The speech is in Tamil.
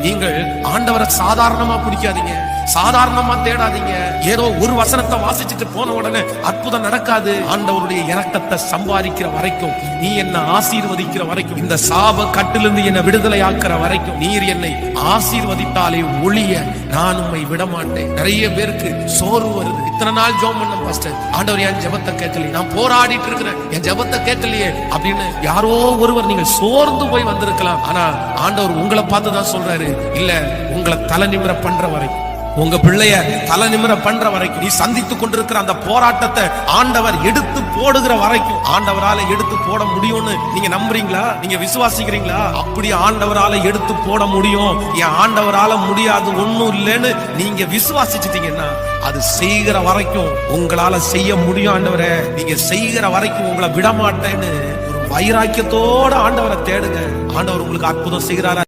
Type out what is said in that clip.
நீங்கள் ஆண்டவரை சாதாரணமா பிடிக்காதீங்க, சாதாரணமா தேடாதீங்க. ஏதோ ஒரு வசனத்தை வாசிச்சுட்டு போன உடனே அற்புதம் நடக்காது. ஆண்டவருடைய இரக்கத்தை சம்பாதிக்கிற வரைக்கும், நீ என்ன ஆசீர்வதிக்கிற வரைக்கும், இந்த சாப கட்டிலிருந்து என்னை விடுதலை ஆக்குற வரைக்கும், நீர் என்னை ஆசீர்வதித்தாலே ஒழிய நான் உம்மை விட மாட்டேன். நிறைய பேருக்கு சோர்வு வருது. இத்தனை நாள் ஜெபம் பண்ண பாஸ்டர், ஆண்டவர் என் ஜெபத்தை கேட்கலையே, நான் போராடிட்டு இருக்கிறேன், என் ஜெபத்தை கேட்கலையே அப்படின்னு யாரோ ஒருவர் நீங்கள் சோர்ந்து போய் வந்திருக்கலாம். ஆனா ஆண்டவர் உங்களை பார்த்துதான் சொல்றாரு, இல்ல உங்களை தலை நிமிர பண்ற வரைக்கும், உங்க பிள்ளைய தலை நிமிர பண்ற வரைக்கும், நீ சந்தித்து கொண்டிருக்கிற அந்த போராட்டத்தை ஆண்டவர் எடுத்து போடுகிற வரைக்கும், ஆண்டவரால எடுத்து போட முடியும்னு நீங்க நம்புறீங்களா? நீங்க விசுவாசிக்கிறீங்களா? அப்படி ஆண்டவரால எடுத்து போட முடியும், என் ஆண்டவரால முடியாது ஒண்ணும் இல்லைன்னு நீங்க விசுவாசிச்சிட்டீங்கன்னா, அது செய்கிற வரைக்கும் உங்களால செய்ய முடியும். ஆண்டவரே நீங்க செய்கிற வரைக்கும் உங்களை விட மாட்டேன்னு ஒரு வைராக்கியத்தோட ஆண்டவரை தேடுங்க. ஆண்டவர் உங்களுக்கு அற்புதம் செய்கிறாரா?